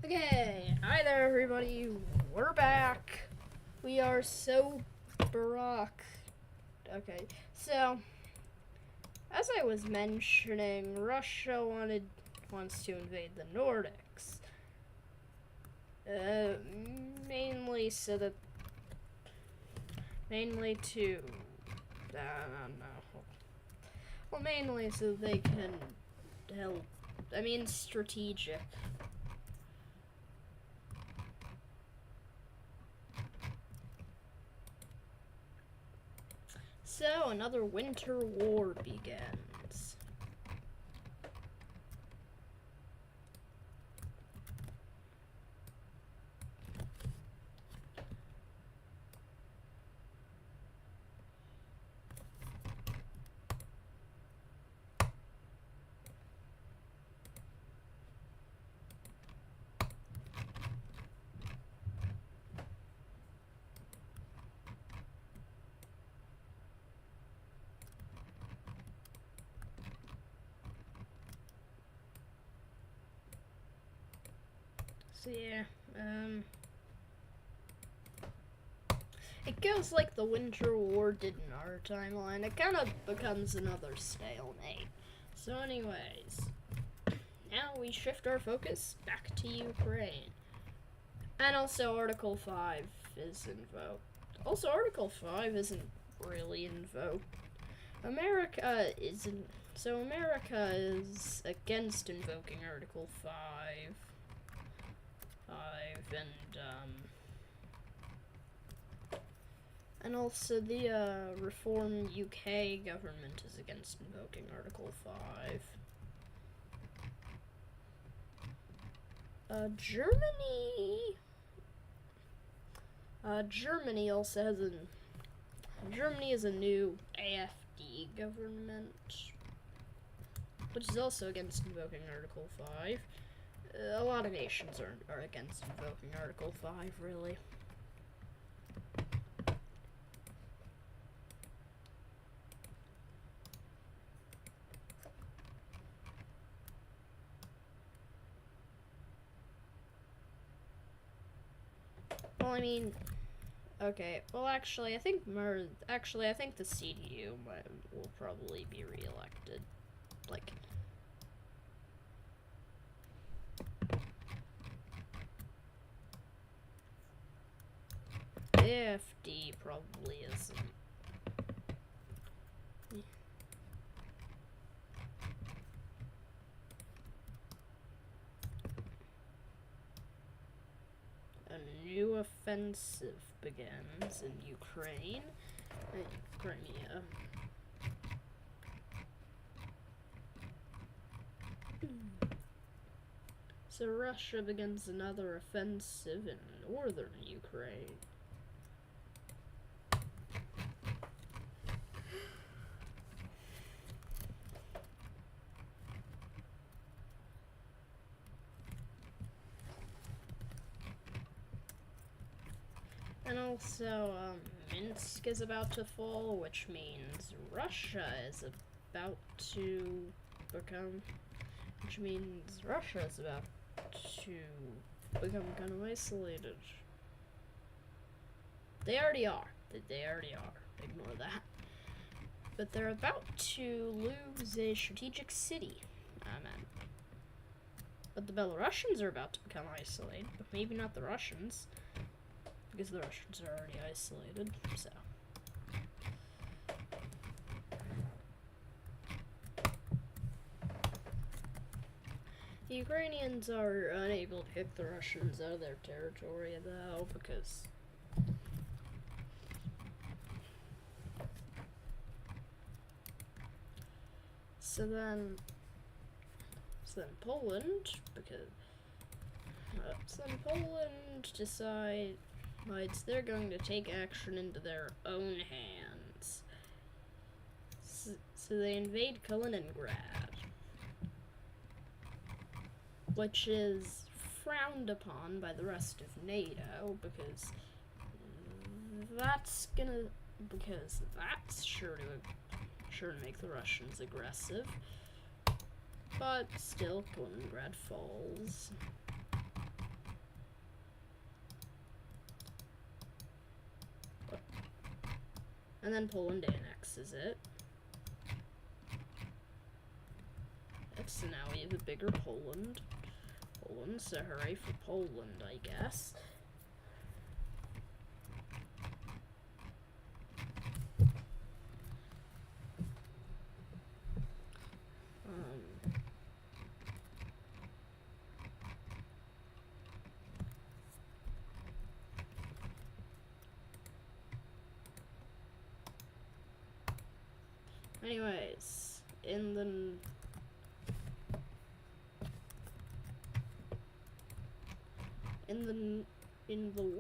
Okay, hi there everybody, we're back. We are so Barack. Okay, so, as I was mentioning, Russia wants to invade the Nordics. Mainly to, mainly so they can help, strategic. So, another winter war begins. So yeah, it goes like the Winter War did in our timeline. It kind of becomes another stalemate. So anyways, now we shift our focus back to Ukraine. And also Article 5 is invoked. Also Article 5 isn't really invoked. America is against invoking Article 5. And also the Reform UK government is against invoking Article 5. Germany also has Germany is a new AFD government, which is also against invoking Article 5. A lot of nations are against invoking Article 5, really. Well, I mean, okay. Well, actually, I think the CDU will probably be reelected. Like, AFD probably isn't. A new offensive begins in Ukraine, Crimea. So Russia begins another offensive in northern Ukraine. And also, Minsk is about to fall, which means Russia is about to become kind of isolated. They already are. Ignore that. But they're about to lose a strategic city. But the Belarusians are about to become isolated. But maybe not the Russians, because the Russians are already isolated, so. The Ukrainians are unable to kick the Russians out of their territory, though, because So then Poland decides they're going to take action into their own hands. So they invade Kaliningrad, which is frowned upon by the rest of NATO because that's sure to make the Russians aggressive. But still, Kaliningrad falls. And then Poland annexes it. So now we have a bigger Poland. So hooray for Poland, I guess. Anyways, in the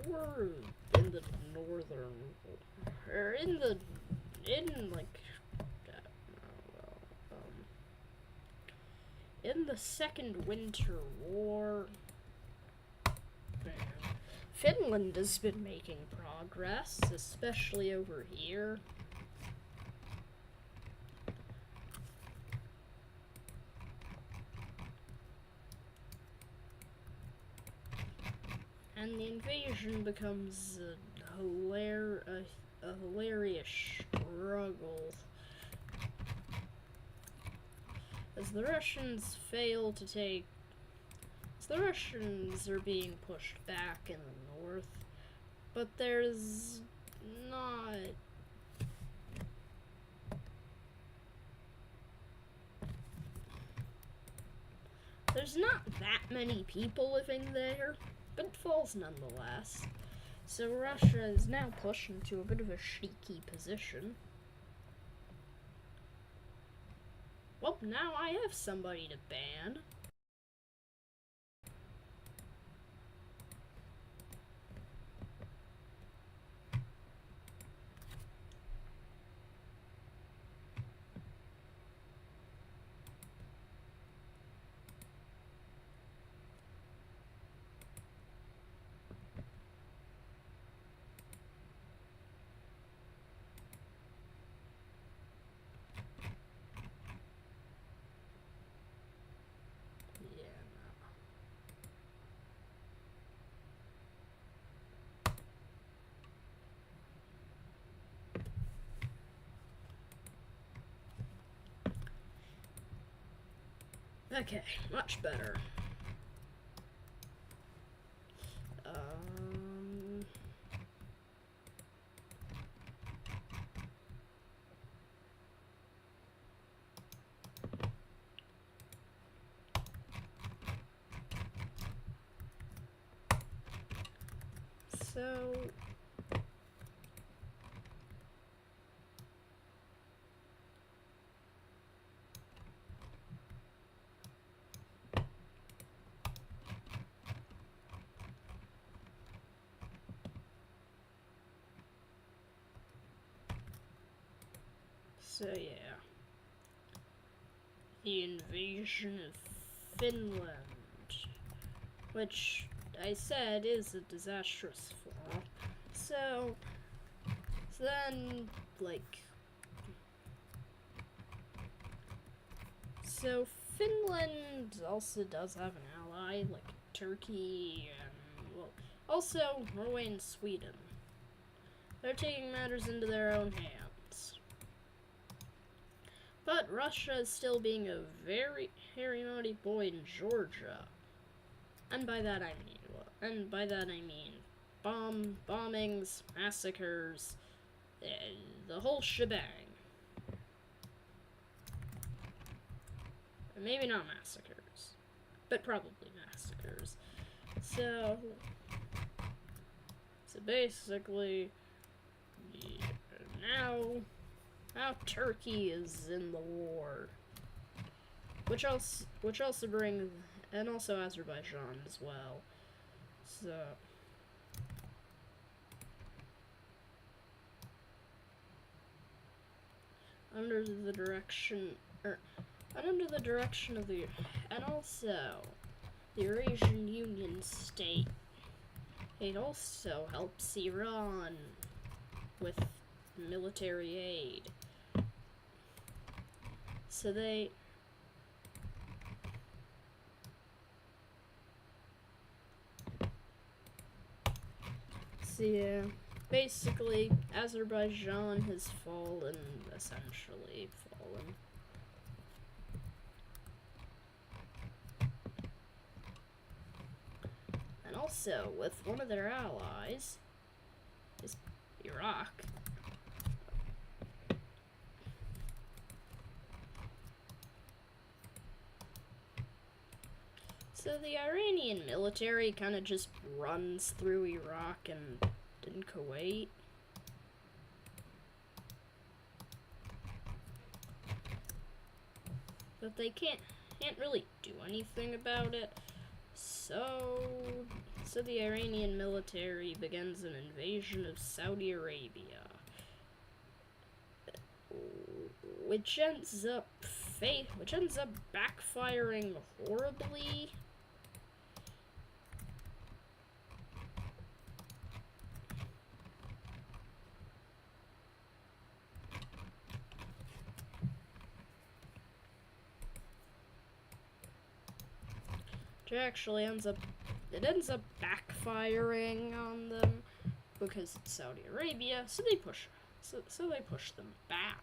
war in the northern, or in the Second Winter War, Finland has been making progress, especially over here. And the invasion becomes a hilarious struggle, as the Russians are being pushed back in the north, but there's not that many people living there, but it falls nonetheless. So Russia is now pushed into a bit of a shaky position. Well, now I have somebody to ban. Okay, much better. So yeah, the invasion of Finland, which I said is a disastrous fall. So then, so Finland also does have an ally, like Turkey, and, well, also Norway and Sweden. They're taking matters into their own hands. But Russia is still being a very hairy-mouthy boy in Georgia. And by that I mean bombings, massacres, the whole shebang. Maybe not massacres, but probably massacres. So basically, yeah, now Turkey is in the war, which also brings, and also Azerbaijan as well. So under the direction of the, and also the Eurasian Union state, it also helps Iran with military aid. So yeah. basically, Azerbaijan has fallen, essentially fallen. And also, with one of their allies, is Iraq. So the Iranian military kind of just runs through Iraq and in Kuwait. But they can't really do anything about it. So the Iranian military begins an invasion of Saudi Arabia, which ends up backfiring horribly. It actually ends up backfiring on them because it's Saudi Arabia, so they push them back.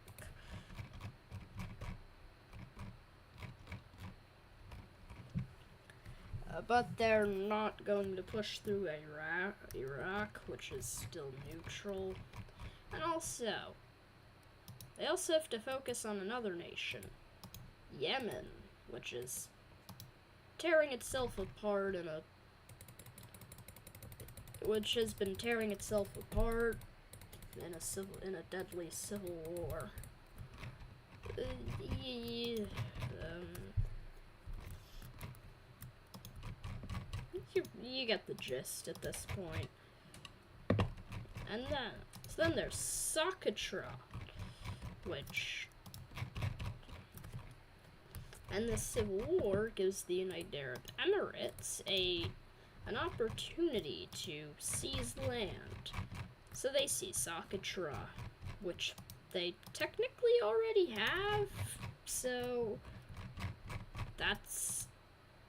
But they're not going to push through Iraq, which is still neutral. And they also have to focus on another nation, Yemen, which is tearing itself apart which has been tearing itself apart in a deadly civil war. You get the gist at this point. And then there's Socotra, and the Civil War gives the United Arab Emirates an opportunity to seize land. So they seize Socotra, which they technically already have. So that's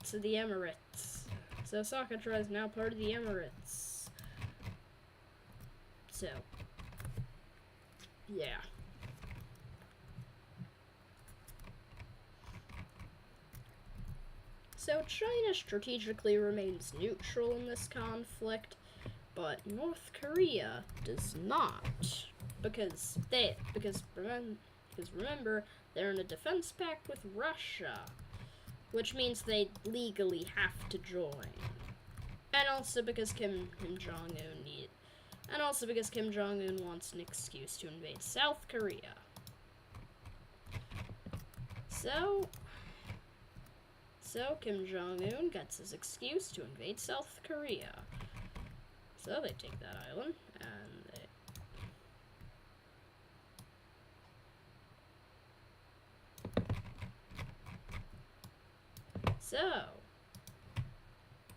to the Emirates. So Socotra is now part of the Emirates. So, yeah. So China strategically remains neutral in this conflict, but North Korea does not, because remember, they're in a defense pact with Russia, which means they legally have to join. And also because Kim Jong-un wants an excuse to invade South Korea. So Kim Jong-un gets his excuse to invade South Korea. So they take that island, and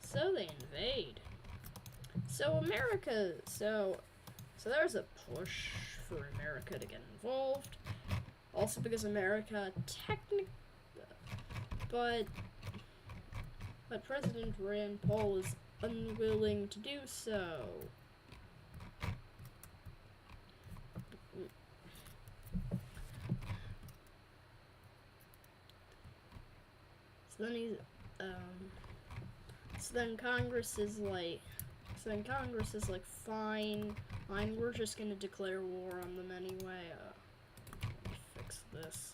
So they invade. So there's a push for America to get involved. Also because America but President Rand Paul is unwilling to do so. So then Congress is like, fine, we're just gonna declare war on them anyway. Let me fix this.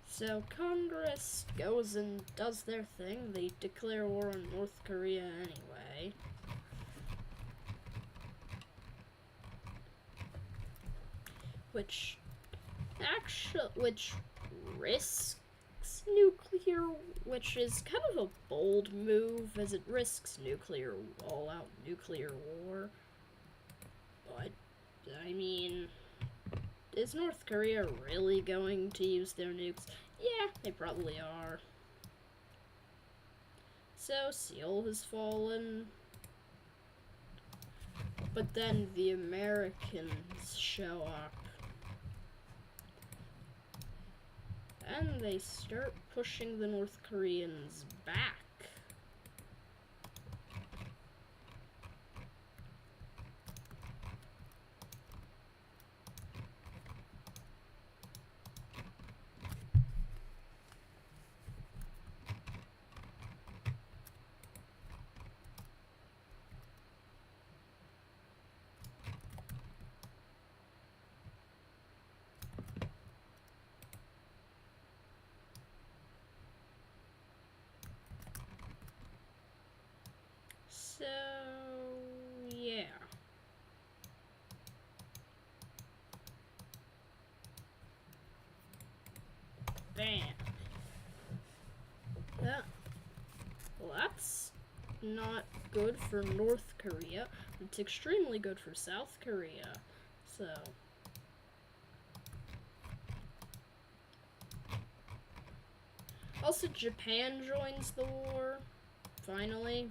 So Congress goes and does their thing. They declare war on North Korea anyway. Which risks nuclear, which is kind of a bold move, as it risks all-out nuclear war. But, I mean, is North Korea really going to use their nukes? Yeah, they probably are. So, Seoul has fallen. But then the Americans show up. And they start pushing the North Koreans back. that's not good for North Korea. It's extremely good for South Korea. So also Japan joins the war finally.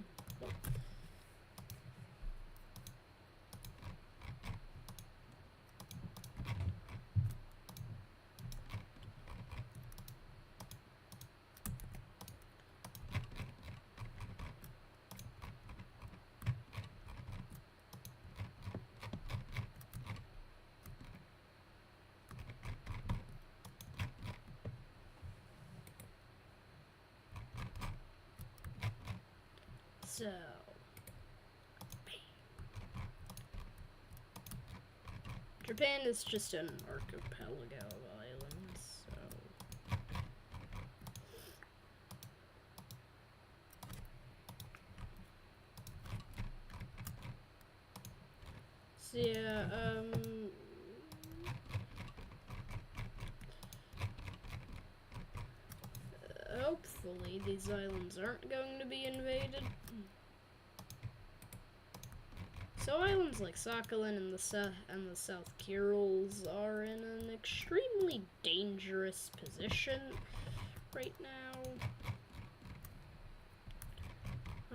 So Japan is just an archipelago of islands, so yeah, hopefully these islands aren't going to be invaded. So islands like Sakhalin and the South Kurils are in an extremely dangerous position right now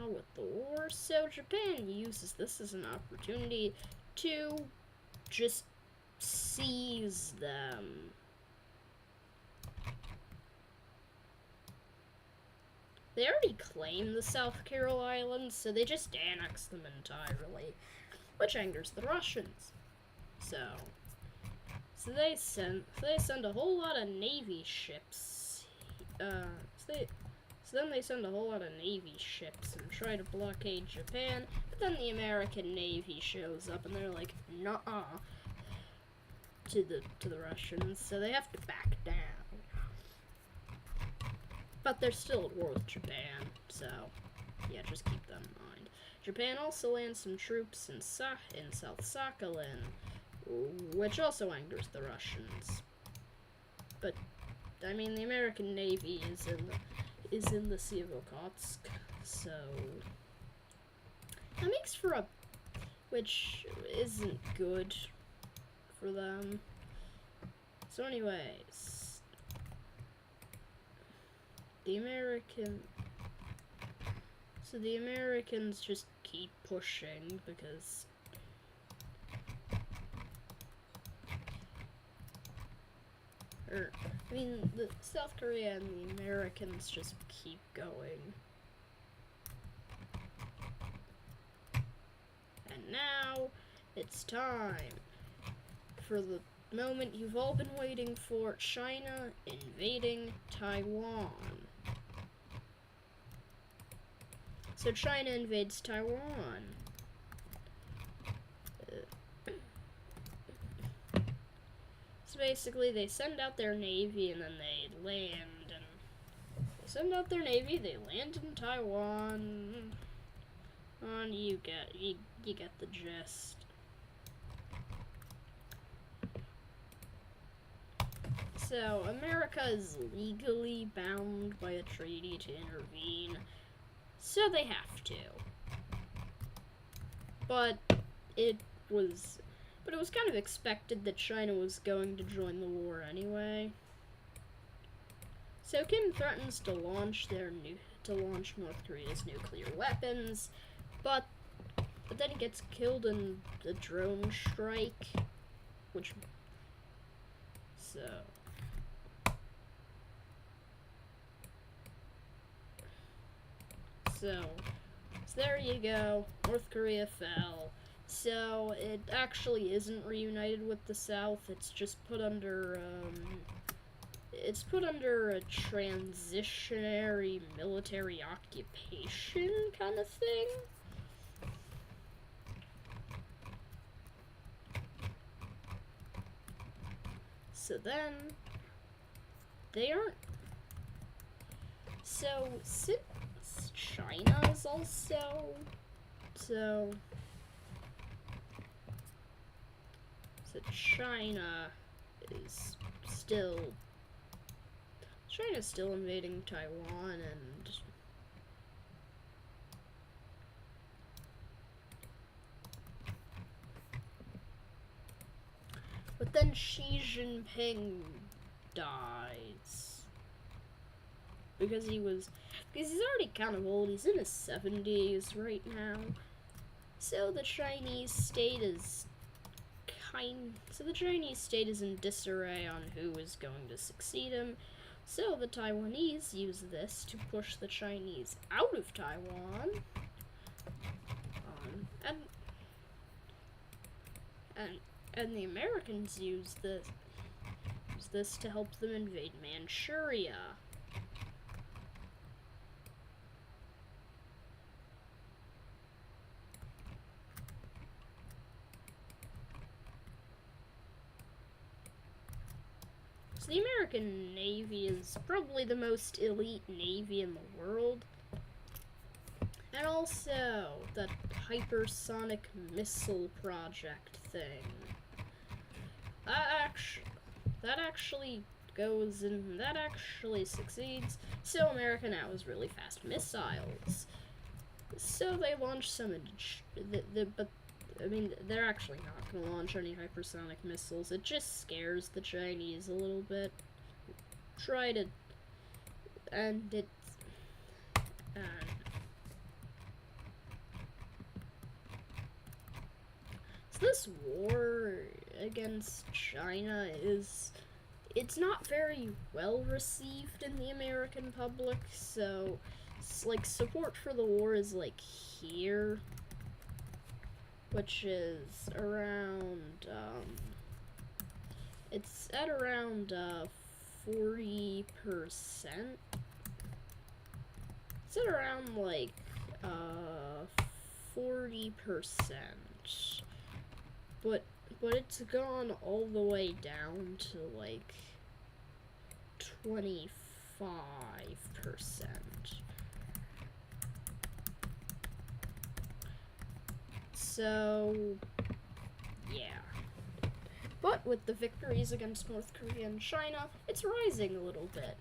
with the war. So Japan uses this as an opportunity to just seize them. They already claim the South Kuril Islands, so they just annex them entirely, which angers the Russians. So they send a whole lot of Navy ships. So then they send a whole lot of Navy ships and try to blockade Japan, but then the American Navy shows up and they're like, nuh-uh, to the Russians, so they have to back down. But they're still at war with Japan, so yeah, just keep that in mind. Japan also lands some troops in South Sakhalin, which also angers the Russians. But I mean, the American Navy is in the Sea of Okhotsk, so that makes for a, which isn't good for them. So anyways, the Americans just keep pushing because the South Korea and the Americans just keep going. And now it's time for the moment you've all been waiting for: China invading Taiwan. So China invades Taiwan. So basically they send out their navy and then they land, and they send out their navy, they land in Taiwan. And you get the gist. So America is legally bound by a treaty to intervene, so they have to. But it was kind of expected that China was going to join the war anyway. So Kim threatens to launch North Korea's nuclear weapons, but then he gets killed in the drone strike, so there you go. North Korea fell. So it actually isn't reunited with the South. It's just put under a transitionary military occupation kind of thing. So then they aren't. So since China is also China's still invading Taiwan, and then Xi Jinping dies. Because he's already kind of old. He's in his 70s right now. So the Chinese state is in disarray on who is going to succeed him. So the Taiwanese use this to push the Chinese out of Taiwan. And the Americans use this to help them invade Manchuria. So the American Navy is probably the most elite navy in the world. And also, the hypersonic missile project thing. That actually succeeds. So America now has really fast missiles. So they launch some, but I mean, they're actually not going to launch any hypersonic missiles. It just scares the Chinese a little bit. So this war against China it's not very well received in the American public, so like support for the war is like here, which is around it's at around 40%. It's at around like 40%. But it's gone all the way down to like 25%. So, yeah. But with the victories against North Korea and China, it's rising a little bit.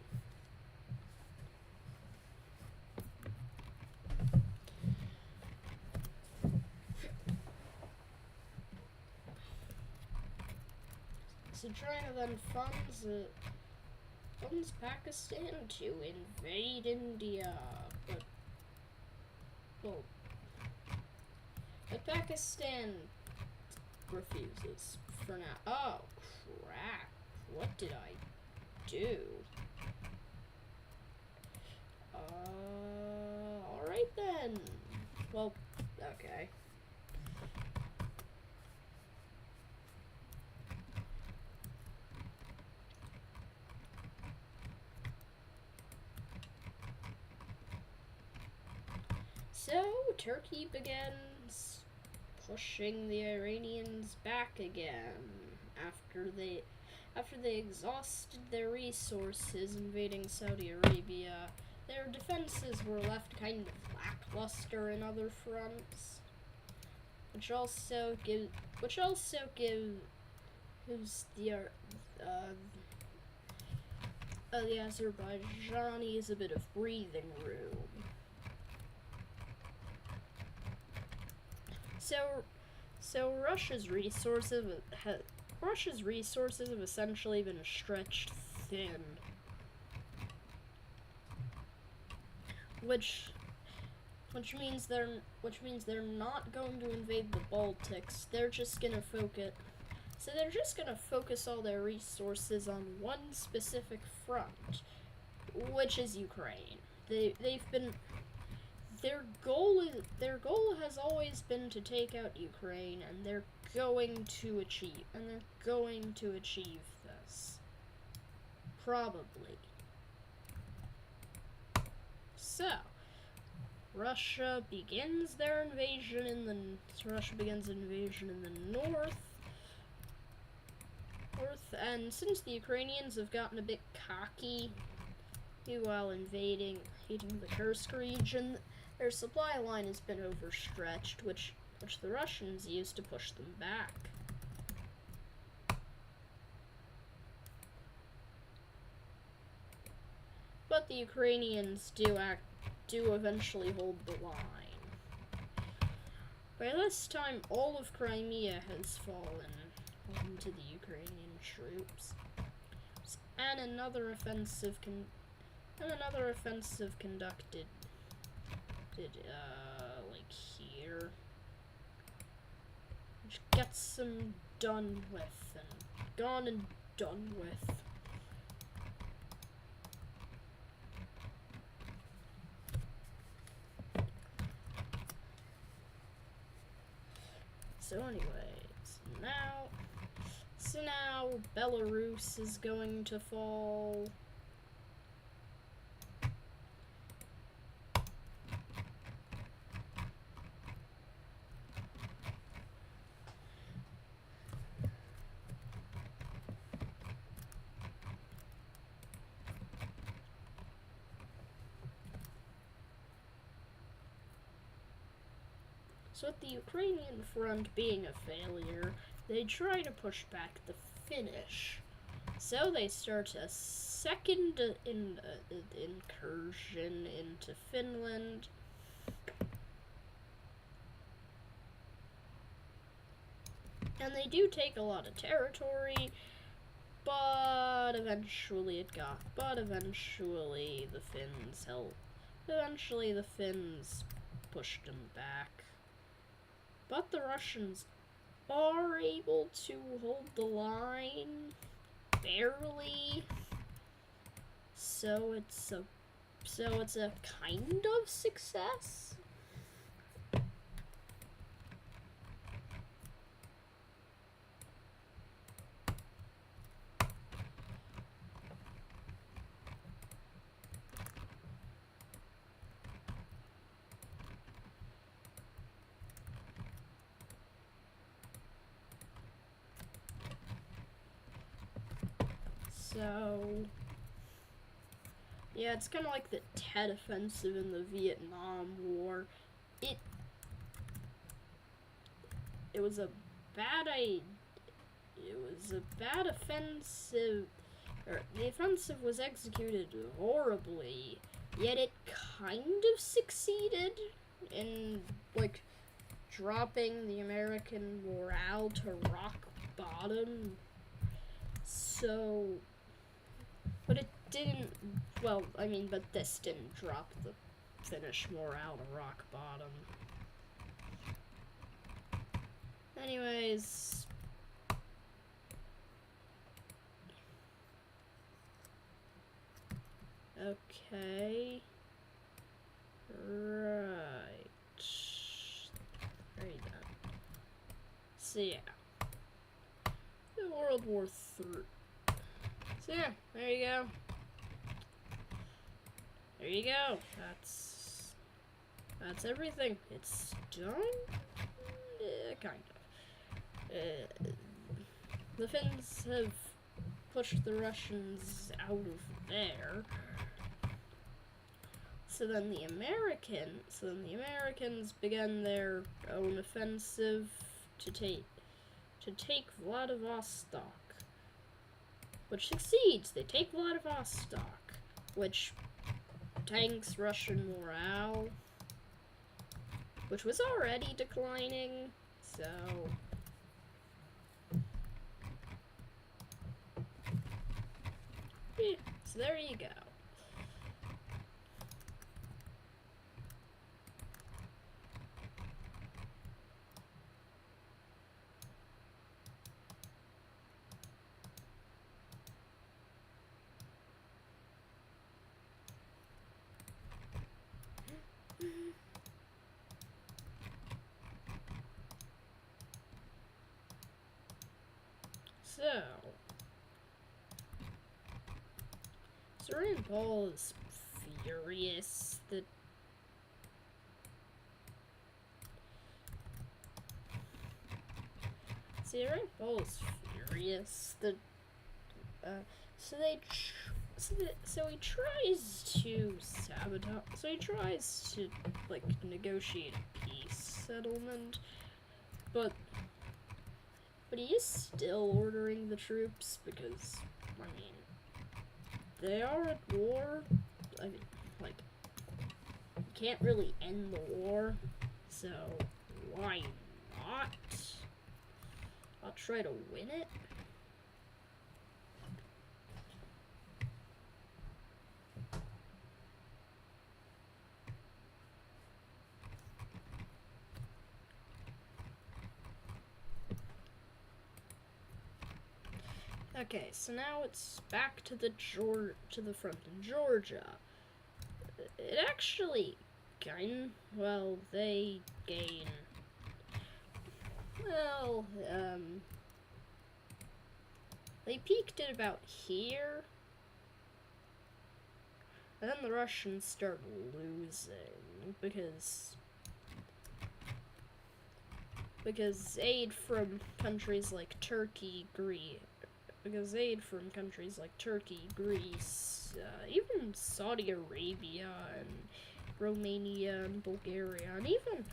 So China then funds Pakistan to invade India, but Pakistan refuses for now. Oh crap! What did I do? All right then. Well, okay. So, Turkey begins pushing the Iranians back again after they exhausted their resources invading Saudi Arabia. Their defenses were left kind of lackluster in other fronts, which also gives the Azerbaijanis a bit of breathing room. So Russia's resources have essentially been stretched thin, which means they're not going to invade the Baltics. They're just gonna focus all their resources on one specific front, which is Ukraine. Their goal has always been to take out Ukraine, and they're going to achieve this. Probably. So, Russia begins invasion in the north, and since the Ukrainians have gotten a bit cocky while invading the Kursk region, their supply line has been overstretched, which the Russians used to push them back. But the Ukrainians do eventually hold the line. By this time, all of Crimea has fallen. into the Ukrainian troops. And another offensive conducted, like here, which gets them done with and gone and done with. So anyways, now Belarus is going to fall. So with the Ukrainian front being a failure, they try to push back the Finnish. So they start a second incursion into Finland. And they do take a lot of territory, but eventually the Finns helped. Eventually the Finns pushed them back. But the Russians are able to hold the line, barely. So it's a kind of success. So, yeah, it's kind of like the Tet Offensive in the Vietnam War. It was a bad offensive. The offensive was executed horribly, yet it kind of succeeded in, like, dropping the American morale to rock bottom. So, but it didn't, but this didn't drop the Finnish morale to rock bottom. Anyways, okay, right, very done. So yeah, World War III. So yeah, there you go. There you go. That's everything. It's done? Kind of. The Finns have pushed the Russians out of there. So then the Americans began their own offensive to take Vladivostok, which succeeds. They take Vladivostok, which tanks Russian morale, which was already declining. So yeah, so there you go. So Rand Paul is furious that so he tries to sabotage. So he tries to, like, negotiate a peace settlement, but he is still ordering the troops because, I mean, they are at war. I mean, like, you can't really end the war, so why not? I'll try to win it. Okay, so now it's back to the front in Georgia. It actually they gain. Well, they peaked at about here, and then the Russians start losing because aid from countries like Turkey, Greece, even Saudi Arabia and Romania and Bulgaria, and even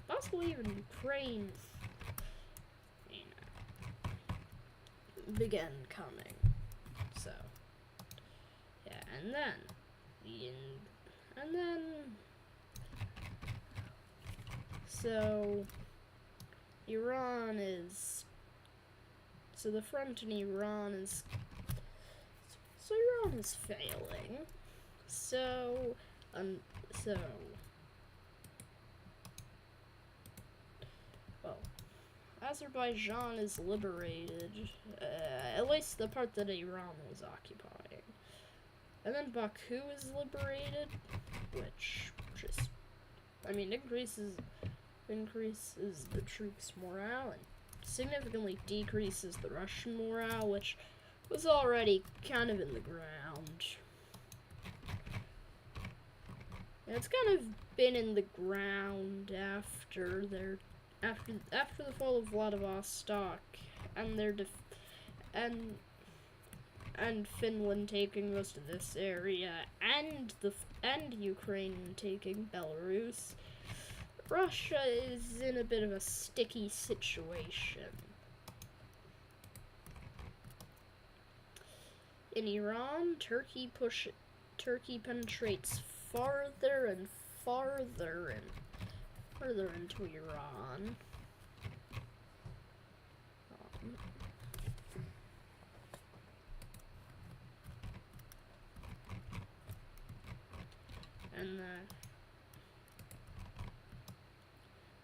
possibly even Ukraine, began coming. So yeah, and then so Iran is. So the front in Iran is. So Iran is failing. Well, Azerbaijan is liberated, at least the part that Iran was occupying. And then Baku is liberated, which just, increases the troops' morale and significantly decreases the Russian morale, which was already kind of in the ground. It's kind of been in the ground after the fall of Vladivostok and and Finland taking most of this area and Ukraine taking Belarus. Russia is in a bit of a sticky situation. In Iran, Turkey penetrates farther and farther into Iran.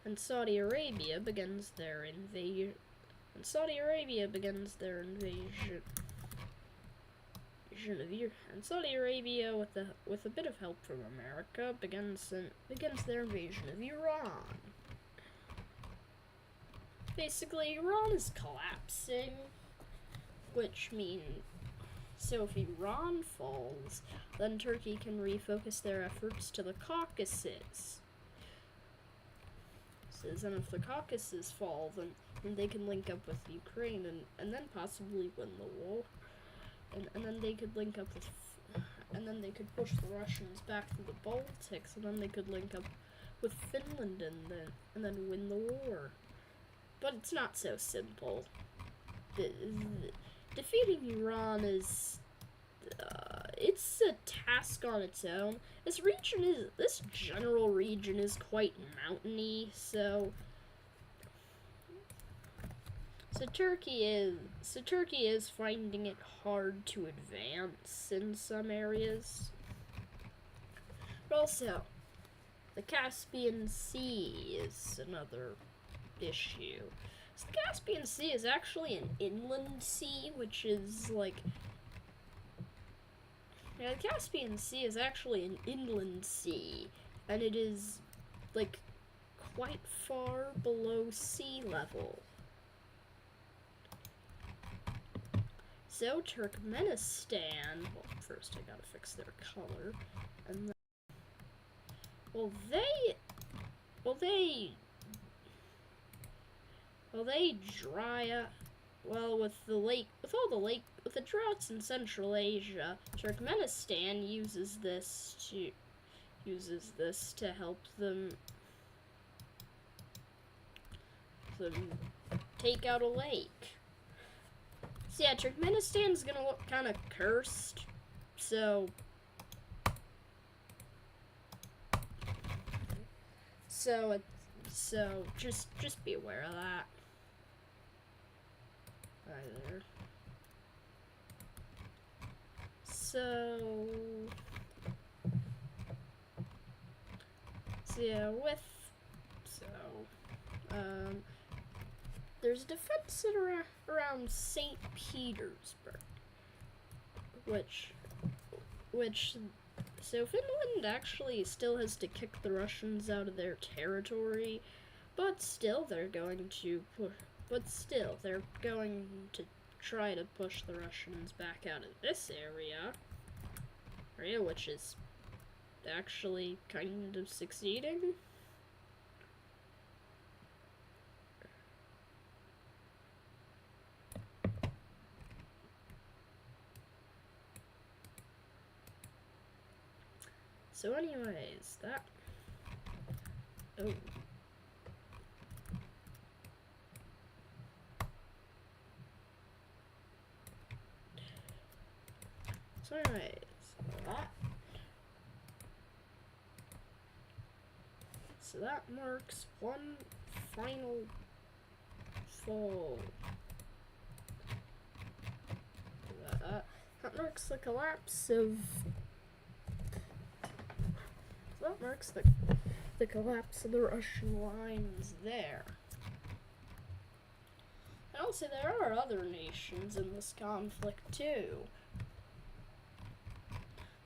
And Saudi Arabia begins their invasion. And Saudi Arabia, with a bit of help from America, begins their invasion of Iran. Basically, Iran is collapsing, which means, so if Iran falls, then Turkey can refocus their efforts to the Caucasus. And if the Caucasus fall, then they can link up with Ukraine and then possibly win the war. And then they could link up and then they could push the Russians back to the Baltics, and then they could link up with Finland and then win the war. But it's not so simple. Defeating Iran is it's a task on its own. This general region is quite mountainy, so Turkey is finding it hard to advance in some areas. But also, the Caspian Sea is another issue. So the Caspian Sea is actually an inland sea, which is like... Yeah, the Caspian Sea is actually an inland sea, and it is, like, quite far below sea level. So Turkmenistan, well, first I gotta fix their color, and then, they dry up. Well, with the droughts in Central Asia, Turkmenistan uses this to help them take out a lake. So yeah, Turkmenistan's gonna look kind of cursed. So just be aware of that. either. So yeah, there's a defense around St. Petersburg, so Finland actually still has to kick the Russians out of their territory, but still they're going to try to push the Russians back out of this area, which is actually kind of succeeding. So anyways, so that marks one final fall. That marks the collapse of. That marks the collapse of the Russian lines there. And also, there are other nations in this conflict too,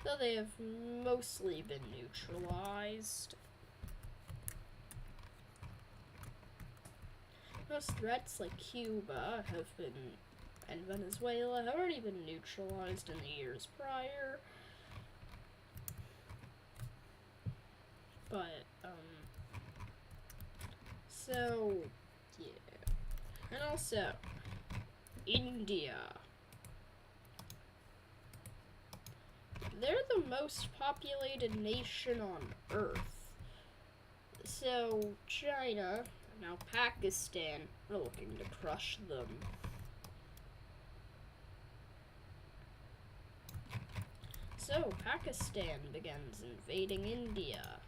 though they have mostly been neutralized. Most threats like Cuba and Venezuela have already been neutralized in the years prior. But, so, yeah. And also, India. They're the most populated nation on Earth. So, China, and now Pakistan, are looking to crush them. So, Pakistan begins invading India.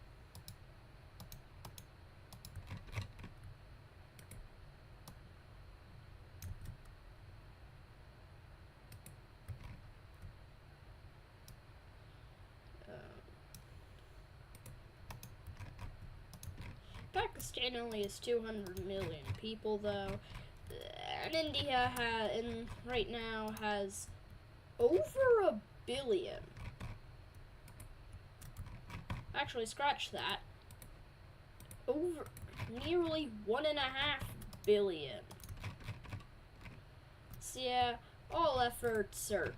Pakistan only has 200 million people, though, and India right now has over 1 billion. Actually, scratch that. Over nearly 1.5 billion. So yeah, all efforts are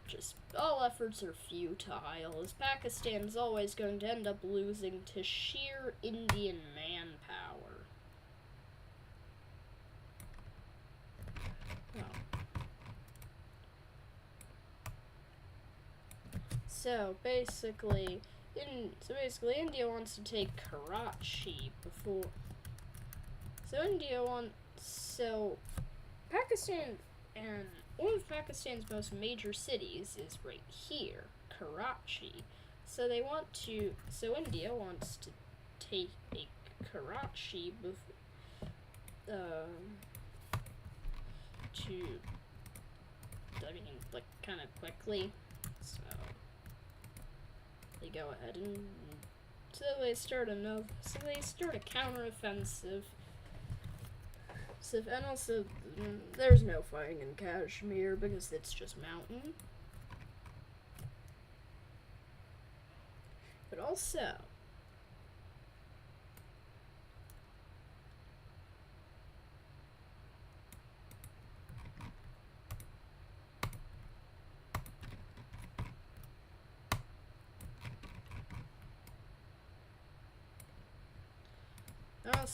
futile, as Pakistan is always going to end up losing to sheer Indian manpower. So basically, India wants to take Karachi before. Pakistan, and one of Pakistan's most major cities is right here, Karachi. So India wants to take Karachi kind of quickly. So they go ahead and they start a counteroffensive. And also, there's no fighting in Kashmir because it's just mountain. But also,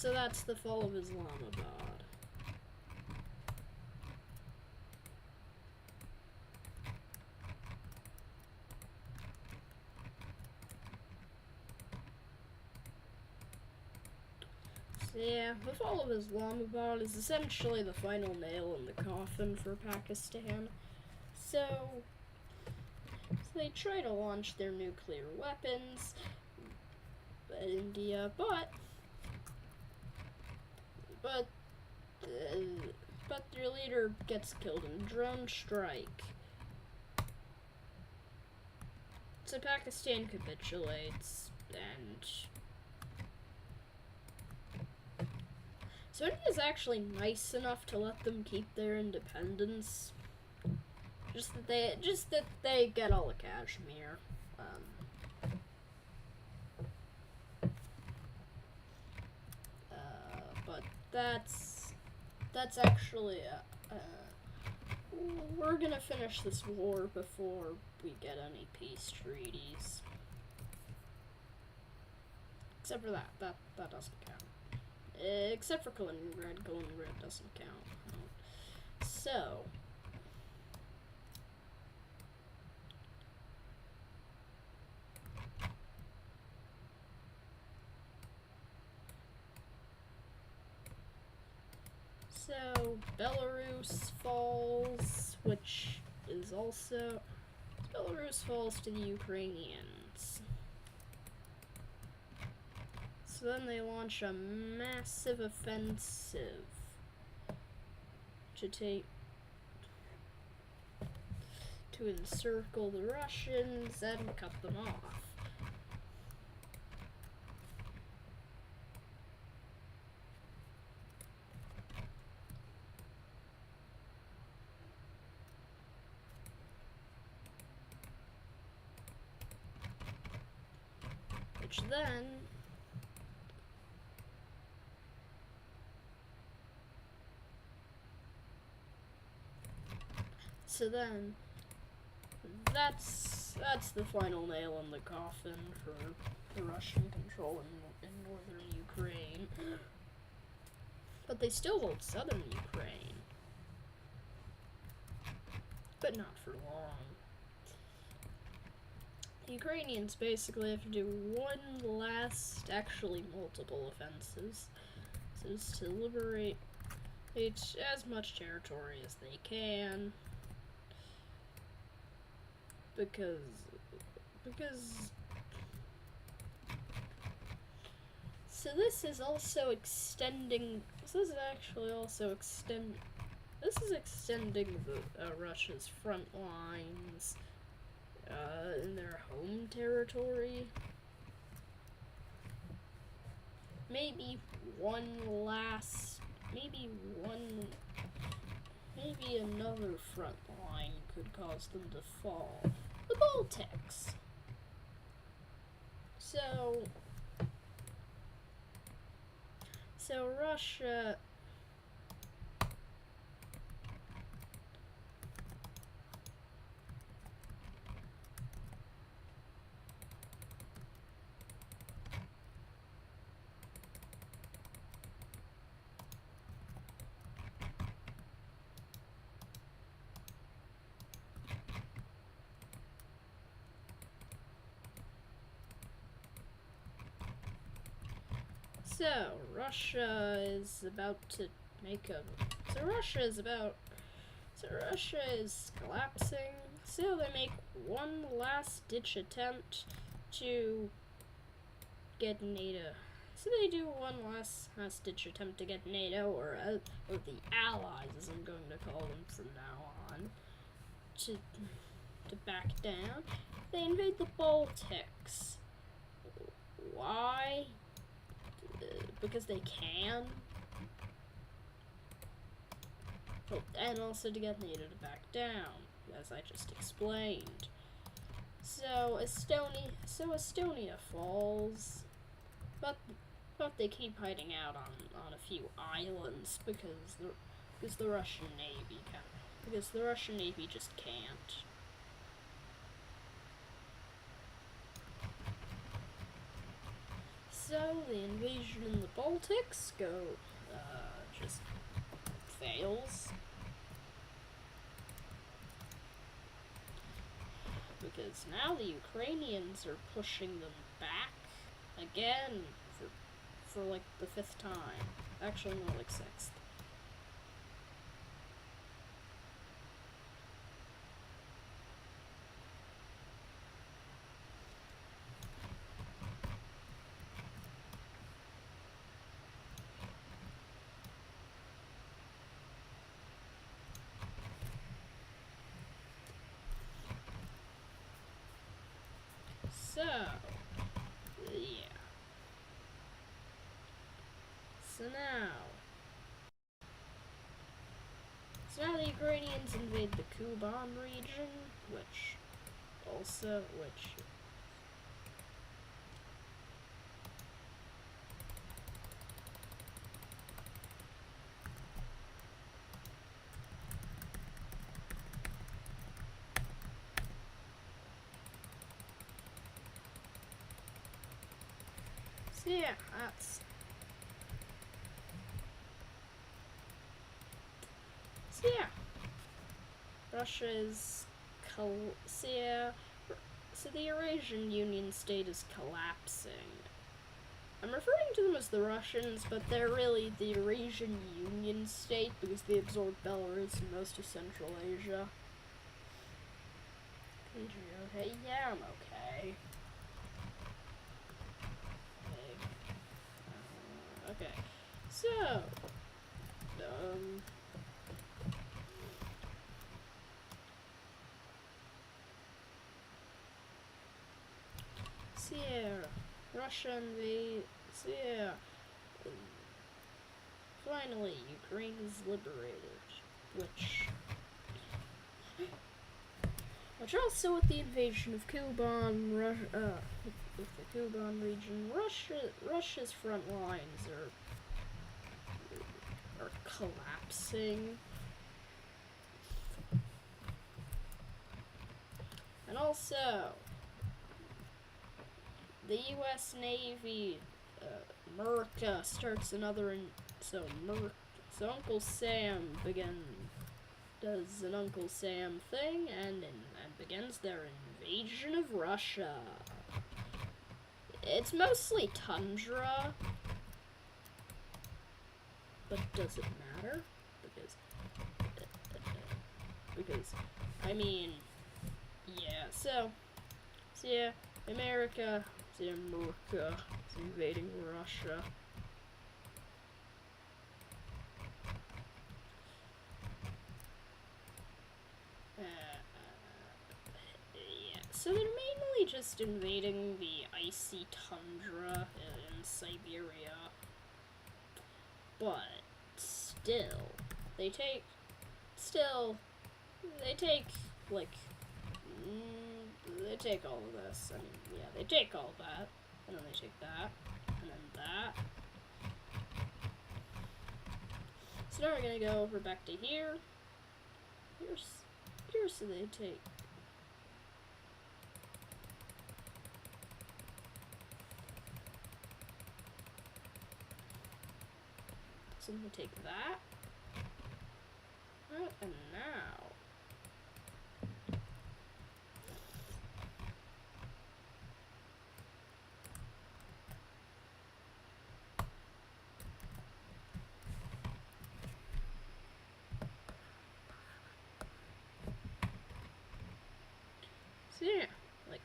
that's the fall of Islamabad. So yeah, the fall of Islamabad is essentially the final nail in the coffin for Pakistan. So they try to launch their nuclear weapons at India, but but your leader gets killed in a drone strike. So Pakistan capitulates, and so India is actually nice enough to let them keep their independence. Just that they get all of Kashmir. But that's actually we're gonna finish this war before we get any peace treaties. Except for that doesn't count. Except for Kaliningrad doesn't count. So Belarus falls, which is also Belarus falls to the Ukrainians. So then they launch a massive offensive to encircle the Russians and cut them off. So then that's the final nail in the coffin for the Russian control in northern Ukraine. But they still hold southern Ukraine. But not for long. The Ukrainians basically have to do one last, actually multiple offenses. So it's to liberate as much territory as they can. Because so this is also extending. This is extending Russia's front lines in their home territory. Maybe another front line could cause them to fall. The Baltics. So Russia is about to make a. So Russia is collapsing. So they make one last ditch attempt to get NATO. So they do one last ditch attempt to get NATO, or the Allies, as I'm going to call them from now on, to back down. They invade the Baltics. Why? Because they can. Oh, and also to get NATO to back down, as I just explained. So Estonia falls, but they keep hiding out on a few islands because the Russian Navy just can't. So the invasion in the Baltics just fails. Because now the Ukrainians are pushing them back again for like the 5th time. Actually, more like 6th. So, yeah. So now the Ukrainians invade the Kuban region, which so yeah, that's so yeah. Russia's so the Eurasian Union state is collapsing. I'm referring to them as the Russians, but they're really the Eurasian Union state because they absorbed Belarus and most of Central Asia. Okay, yeah, I'm okay. Okay, so, Sierra, Russia invade, Sierra. Finally, Ukraine is liberated, which also with the invasion of Kuban, with the Kuban region, Russia's front lines are collapsing. And also, the U.S. Navy, America starts another, so Uncle Sam does an Uncle Sam thing and begins their invasion of Russia. It's mostly tundra, but does it matter? Because I mean, yeah. So yeah, America is invading Russia. So they're mainly just invading the icy tundra in Siberia. But still, they take all of this. I mean, yeah, they take all of that, and then they take that, and then that. So now we're gonna go over back to here. So they take. So I'm gonna take that. And now. So yeah, like.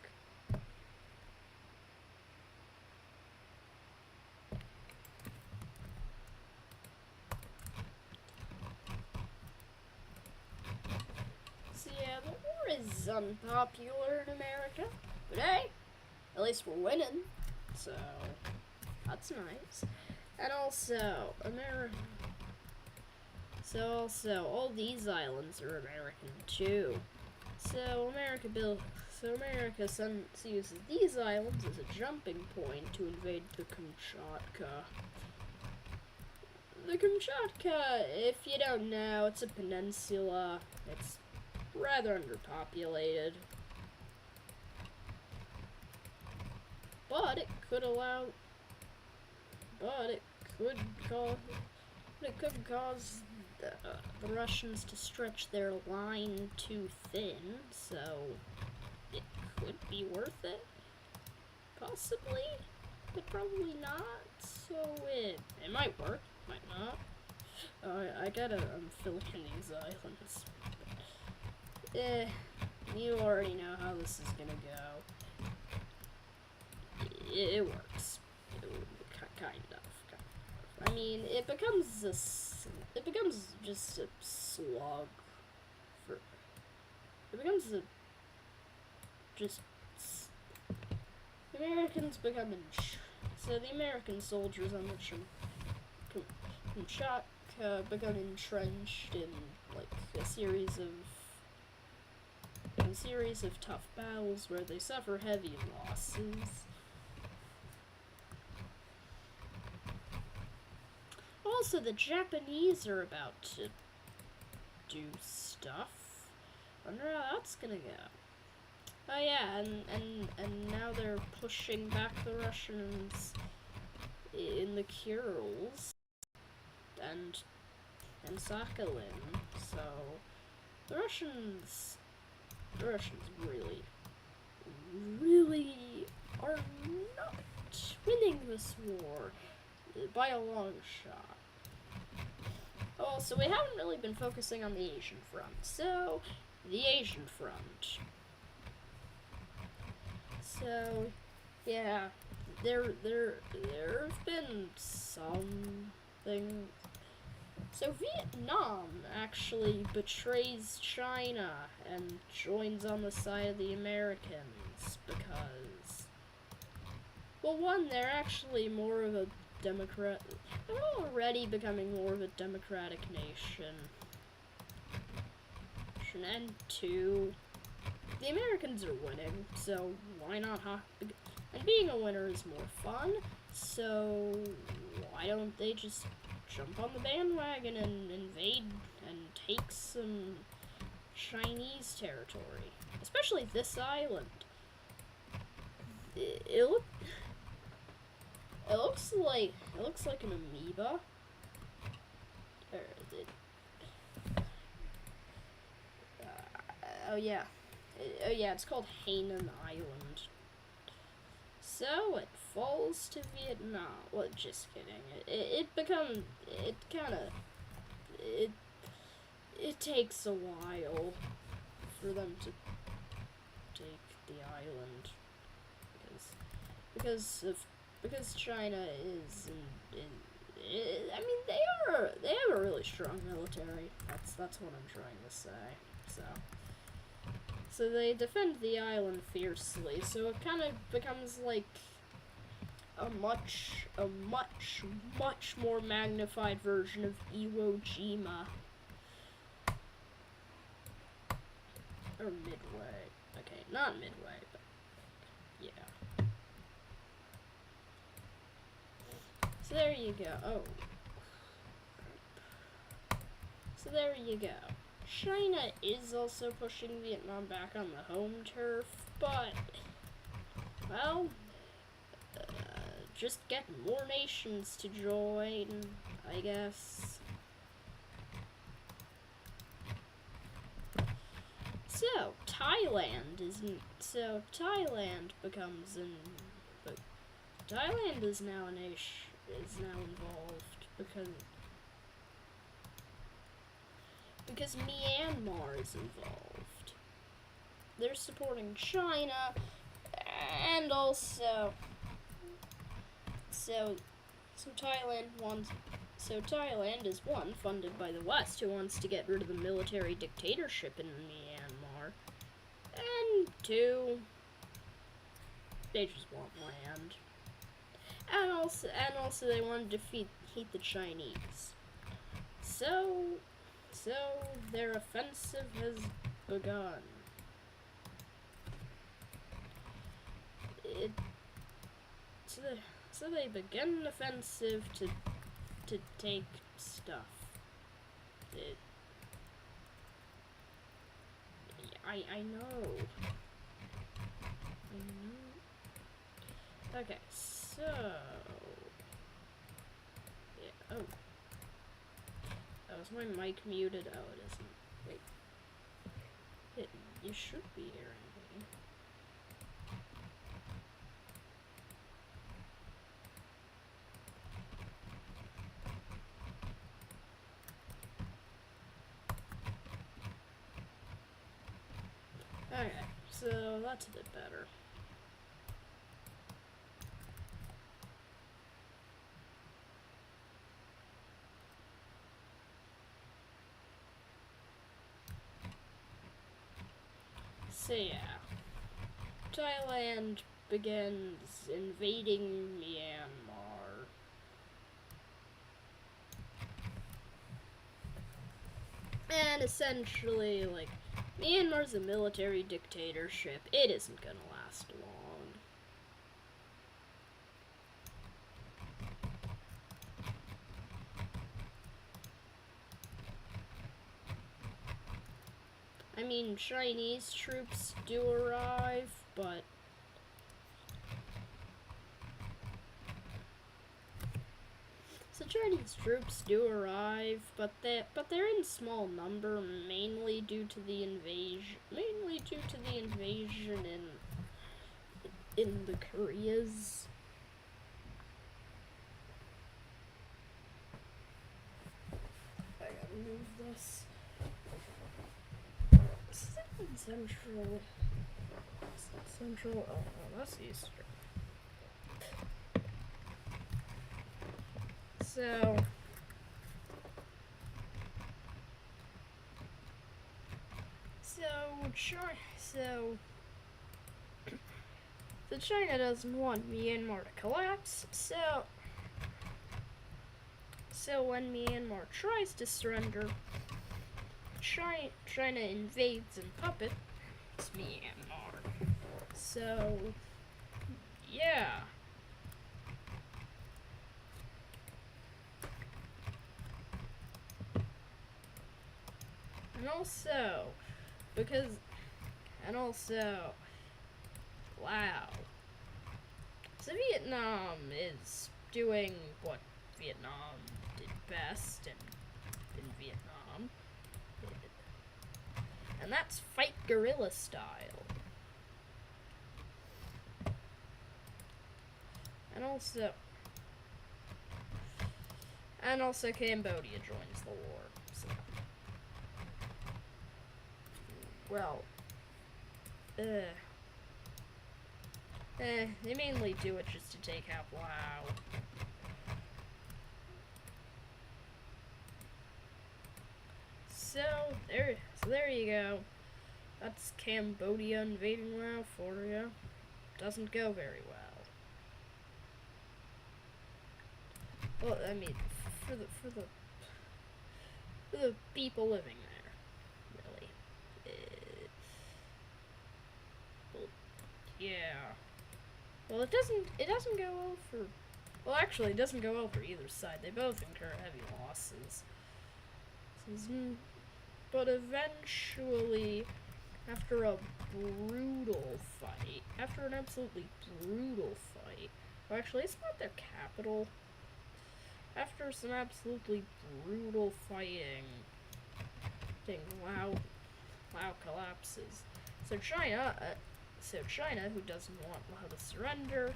So yeah, the war is unpopular in America, but hey, at least we're winning, so that's nice. And also, all these islands are American too. So America uses these islands as a jumping point to invade the Kamchatka. The Kamchatka, if you don't know, it's a peninsula. It's rather underpopulated. But it could cause the Russians to stretch their line too thin, so it could be worth it. Possibly, but probably not. So it might work, might not. I'm filling in these islands. You already know how this is gonna go. It works. Kind of. I mean, it becomes just a slog. Americans become so the American soldiers on the Kamchatka become entrenched in like a series of tough battles where they suffer heavy losses. Also, the Japanese are about to do stuff. Wonder how that's gonna go. Oh yeah, and now they're pushing back the Russians in the Kurils and Sakhalin. So the Russians really are not winning this war by a long shot. Oh, so we haven't really been focusing on the Asian front. So the Asian front. So, yeah, there have been something. So Vietnam actually betrays China and joins on the side of the Americans because, well, one, they're actually more of a democrat. They're already becoming more of a democratic nation. And two, the Americans are winning, so why not? And being a winner is more fun, so why don't they just jump on the bandwagon and invade and take some Chinese territory? Especially this island. It looks like an amoeba. Oh yeah, it's called Hainan Island. So it falls to Vietnam. Well, just kidding. It takes a while for them to take the island because China is I mean they have a really strong military. That's what I'm trying to say. So they defend the island fiercely. So it kind of becomes like a much more magnified version of Iwo Jima. Or Midway. Okay, not Midway, but yeah. So there you go. Oh. So there you go. China is also pushing Vietnam back on the home turf, but, well, just get more nations to join, I guess. So, Thailand becomes but Thailand is now involved because Myanmar is involved. They're supporting China, and also, so Thailand is one, funded by the West, who wants to get rid of the military dictatorship in Myanmar, and two, they just want land, and also they want to defeat the Chinese. So their offensive has begun. So they begin an offensive to take stuff. I know. Okay, so yeah. Oh. Oh, is my mic muted? Oh, it isn't. Wait. You should be hearing me. Okay, so that's a bit better. So yeah, Thailand begins invading Myanmar. And essentially, like, Myanmar's a military dictatorship. It isn't gonna last long. I mean, Chinese troops do arrive, but Chinese troops do arrive, but they're in small number, mainly due to the invasion in the Koreas. I gotta move this. Central. Oh, that's Eastern. So China doesn't want Myanmar to collapse. So when Myanmar tries to surrender, China invades and puppets Myanmar. So yeah. And also, wow. So Vietnam is doing what Vietnam did best in Vietnam. And that's fight guerrilla style. And also Cambodia joins the war. So. Well, they mainly do it just to take out Laos. So there you go. That's Cambodia invading Laos for you. Doesn't go very well. Well, I mean, for the people living there, really. Well, yeah. Well, it doesn't go well for. Well, actually, it doesn't go well for either side. They both incur heavy losses. But eventually, after an absolutely brutal fight, well, actually, it's not their capital. After some absolutely brutal fighting, Lao collapses. So China, who doesn't want Lao to surrender,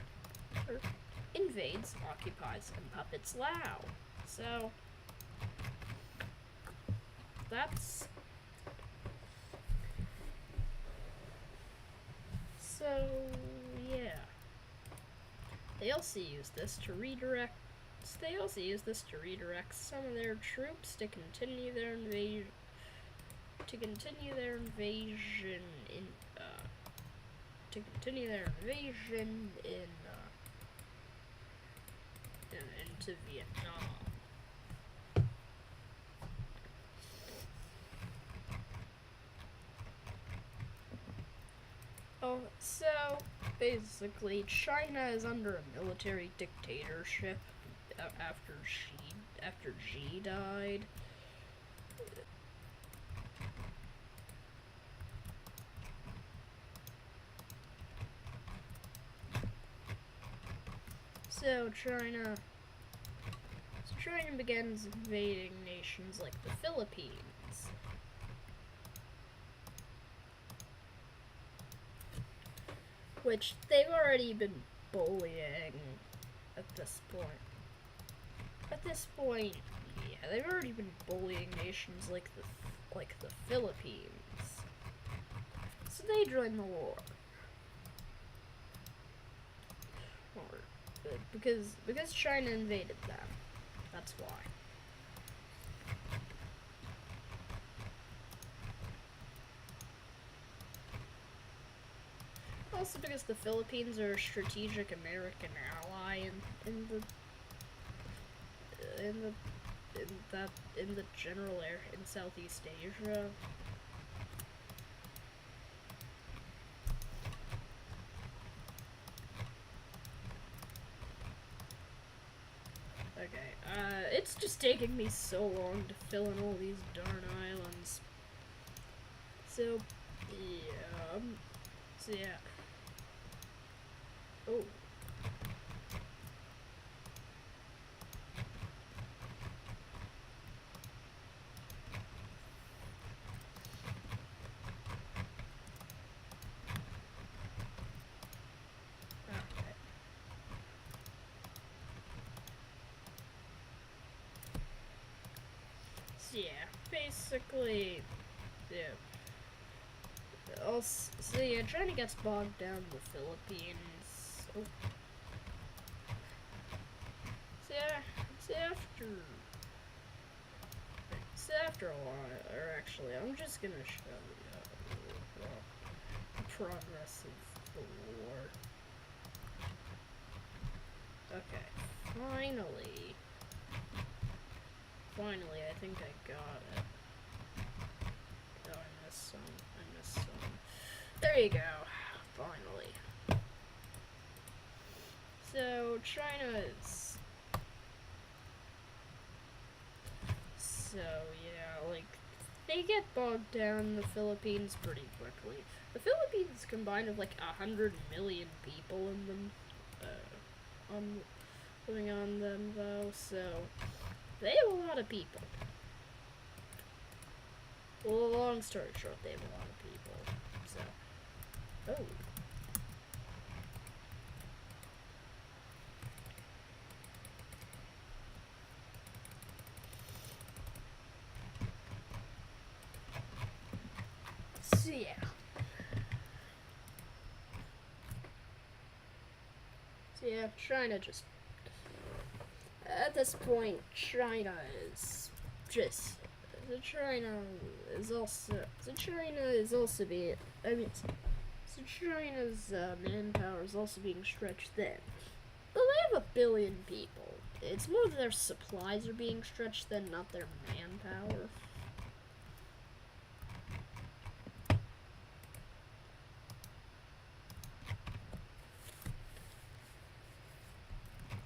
invades, occupies, and puppets Lao. So that's yeah. They also use this to redirect some of their troops to continue their invasion into Vietnam. Oh, so basically, China is under a military dictatorship after Xi died. So China begins invading nations like the Philippines. Which they've already been bullying at this point. Yeah, they've already been bullying nations like the Philippines. So they join the war. Because China invaded them. That's why. also because the Philippines are a strategic American ally in the general area in Southeast Asia. Okay, it's just taking me so long to fill in all these darn islands. So, yeah. Oh. So, yeah, basically, yeah. Also, so yeah, China gets bogged down in the Philippines. Oh. So after a while, or actually, I'm just gonna show you the progress of the war. Okay, finally, I think I got it. Oh, I missed some. There you go, finally. So, China is... So, yeah, like, they get bogged down in the Philippines pretty quickly. The Philippines combined of, like, 100 million people in them, living on them, though, so they have a lot of people. Well, long story short, they have a lot of people, so... Oh. So, yeah. So, yeah, China just... At this point, China is just... China is also being... I mean, so China's manpower is also being stretched thin. But they have 1 billion people. It's more that their supplies are being stretched thin, not their manpower.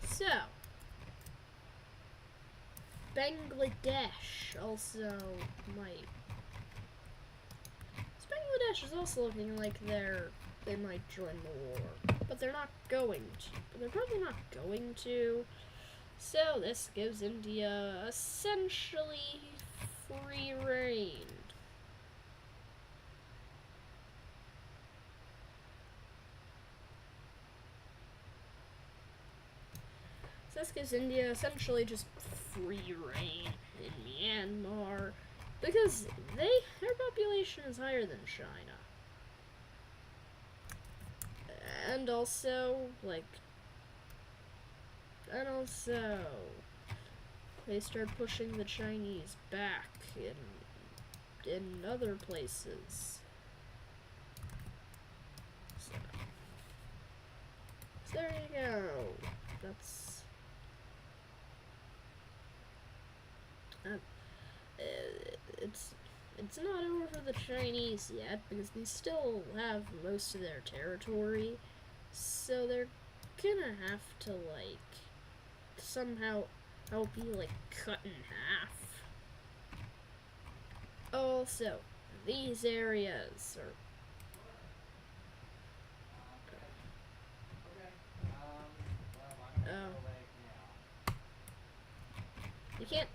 So, Bangladesh also might... So Bangladesh is also looking like they might join the war. But they're not going to. But they're probably not going to. So this gives India essentially free reign. So this gives India essentially just free reign in Myanmar because their population is higher than China. And also they start pushing the Chinese back in other places. So there you go. That's it's not over for the Chinese yet because they still have most of their territory, so they're gonna have to somehow be cut in half. Also, these areas are... You can't...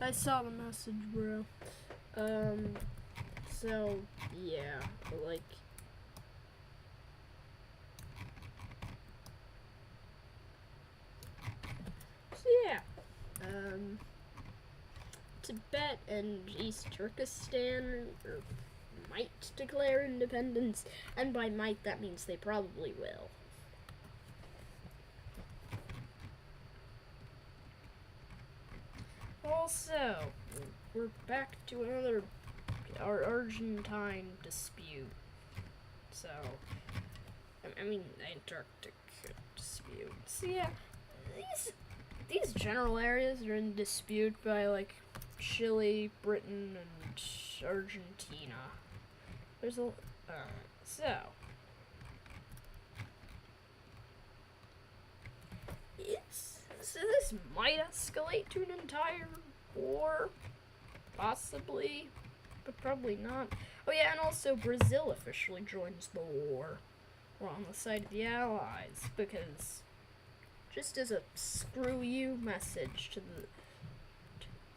I saw the message, bro. So, yeah, So, yeah. Tibet and East Turkestan might declare independence, and by might that means they probably will. Also, we're back to our Argentine dispute. So, I mean, Antarctic dispute. So yeah, these general areas are in dispute by like Chile, Britain, and Argentina. There's a so this might escalate to an entire war, possibly, but probably not. Oh yeah, and also Brazil officially joins the war. We're on the side of the Allies because just as a screw you message to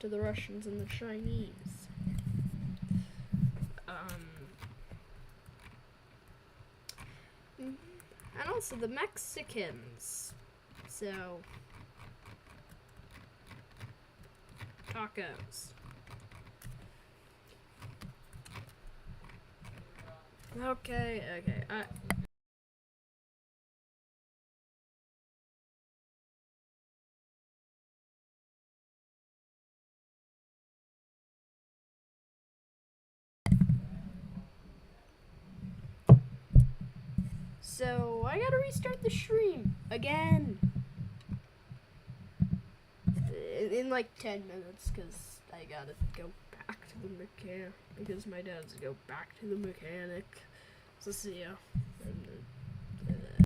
the Russians and the Chinese. And also the Mexicans. So tacos. Okay. So I gotta restart the stream again in like 10 minutes because I gotta go back to the mechanic because my dad's go back to the mechanic. So see ya.